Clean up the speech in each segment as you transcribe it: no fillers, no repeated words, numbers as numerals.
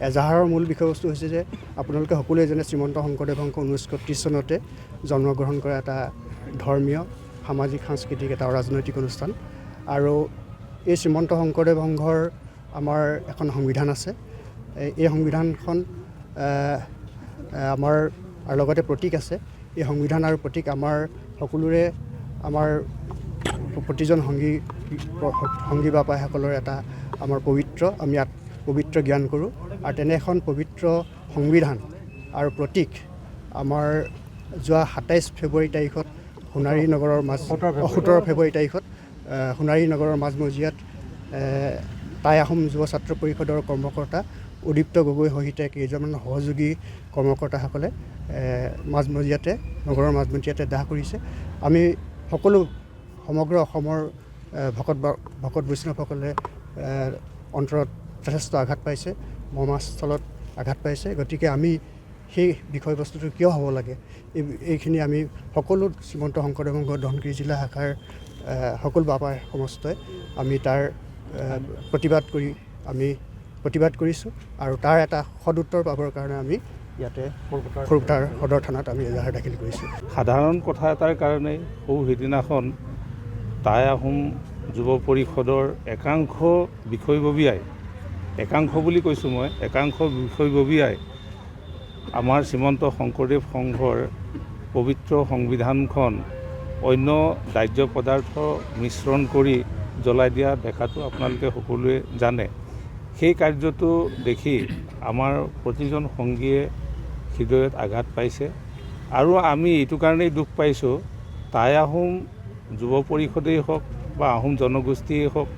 এজাহাৰৰ মূল বিষয়বস্তু হৈছে যে আপোনালোকে সকলোৱে জানে শ্ৰীমন্ত শংকৰদেৱ শংকৰ 1931 চনতে জন্মগ্ৰহণ কৰা এটা ধৰ্মীয় সামাজিক সাংস্কৃতিক এটা ৰাজনৈতিক অনুষ্ঠান আৰু এই শ্ৰীমন্ত শংকৰদেৱ সংঘৰ আমাৰ এখন সংবিধান আছে। এই সংবিধানখন আমাৰ আৰু লগতে প্ৰতীক আছে। এই সংবিধান আৰু প্ৰতীক আমাৰ সকলোৰে আমাৰ প্ৰতিজন সংগী বাপাসকলৰ এটা আমাৰ পবিত্ৰ আমি ইয়াত পবিত্ৰ জ্ঞান কৰোঁ আৰু তেনে এখন পবিত্ৰ সংবিধান আৰু প্ৰতীক আমাৰ যোৱা 27 ফেব্ৰুৱাৰী তাৰিখত সোণাৰী নগৰৰ 17 ফেব্ৰুৱাৰী তাৰিখত সোণাৰী নগৰৰ মাজমজিয়াত টাই আহোম যুৱ ছাত্ৰ পৰিষদৰ কৰ্মকৰ্তা উদীপ্ত গগৈ সহিত কেইজনমান সহযোগী কৰ্মকৰ্তাসকলে মাজমজিয়াতে নগৰৰ মাজমজিয়াতে দাহ কৰিছে। আমি সকলো সমগ্ৰ অসমৰ ভকত বৈষ্ণৱসকলে অন্তৰত যথেষ্ট আঘাত পাইছে, মৰ্মস্থলত আঘাত পাইছে। গতিকে আমি সেই বিষয়বস্তুটো কিয় হ'ব লাগে এইখিনি আমি সকলো শ্ৰীমন্ত শংকৰদেৱ সংঘৰ ধনশিৰি জিলা শাখাৰ সকলো বাপাই সমস্তই আমি তাৰ প্ৰতিবাদ কৰিছোঁ আৰু তাৰ এটা সদুত্তৰ পাবৰ কাৰণে আমি ইয়াতে খৰুপথাৰ সদৰ থানাত আমি এজাহাৰ দাখিল কৰিছোঁ। সাধাৰণ কথা এটাৰ কাৰণে সিদিনাখন টাই আহোম যুৱ পৰিষদৰ একাংশ বিষয়ববীয়াই, একাংশ বুলি কৈছোঁ মই, একাংশ বিষয়ববীয়াই আমাৰ শ্ৰীমন্ত শংকৰদেৱ সংঘৰ পবিত্ৰ সংবিধানখন অন্য দাহ্য পদাৰ্থ মিশ্ৰণ কৰি জ্বলাই দিয়া দেখাটো আপোনালোকে সকলোৱে জানে। সেই কাৰ্যটো দেখি আমাৰ প্ৰতিজন সংগীয়ে হৃদয়ত আঘাত পাইছে আৰু আমি এইটো কাৰণেই দুখ পাইছোঁ, টাই আহোম যুৱ পৰিষদেই হওক বা আহোম জনগোষ্ঠীয়েই হওক,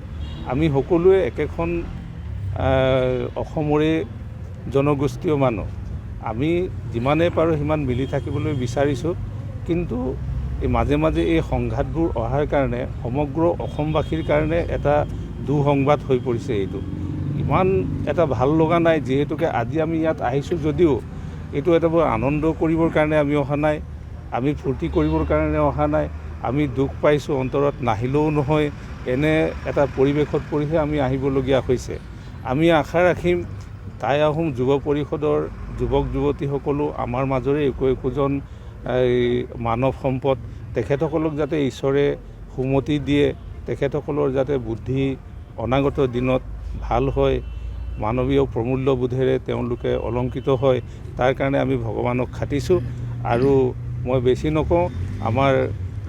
আমি সকলোৱে একেখন অসমৰে জনগোষ্ঠীয় মানুহ। আমি যিমানেই পাৰোঁ সিমান মিলি থাকিবলৈ বিচাৰিছোঁ, কিন্তু মাজে মাজে এই সংঘাতবোৰ অহাৰ কাৰণে সমগ্ৰ অসমবাসীৰ কাৰণে এটা দুঃসংবাদ হৈ পৰিছে। এইটো ইমান এটা ভাল লগা নাই, যিহেতুকে আজি আমি ইয়াত আহিছোঁ যদিও এইটো এটা বৰ আনন্দ কৰিবৰ কাৰণে আমি অহা নাই, আমি ফূৰ্তি কৰিবৰ কাৰণে অহা নাই। আমি দুখ পাইছোঁ, অন্তৰত নাহিলেও নহয়, এনে এটা পৰিৱেশত পৰিহে আমি আহিবলগীয়া হৈছে। আমি আশা ৰাখিম টাই আহোম যুৱ পৰিষদৰ যুৱক যুৱতীসকলো আমাৰ মাজৰে একোজন মানৱ সম্পদ, তেখেতসকলক যাতে ঈশ্বৰে সুমতি দিয়ে, তেখেতসকলৰ যাতে বুদ্ধি অনাগত দিনত ভাল হয়, মানৱীয় প্ৰমূল্যবোধেৰে তেওঁলোকে অলংকৃত হয়, তাৰ কাৰণে আমি ভগৱানক খাটিছোঁ। আৰু মই বেছি নকওঁ, আমাৰ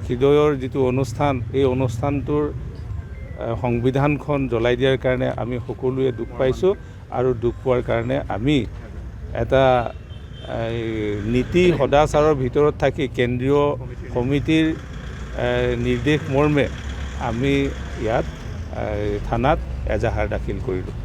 হৃদয়ৰ যিটো অনুষ্ঠান, এই অনুষ্ঠানটোৰ সংবিধানখন জ্বলাই দিয়াৰ কাৰণে আমি সকলোৱে দুখ পাইছোঁ আৰু দুখ পোৱাৰ কাৰণে আমি এটা নীতি সদাচাৰৰ ভিতৰত থাকি কেন্দ্ৰীয় সমিতিৰ নিৰ্দেশ মৰ্মে আমি ইয়াত থানাত এজাহাৰ দাখিল কৰিলোঁ।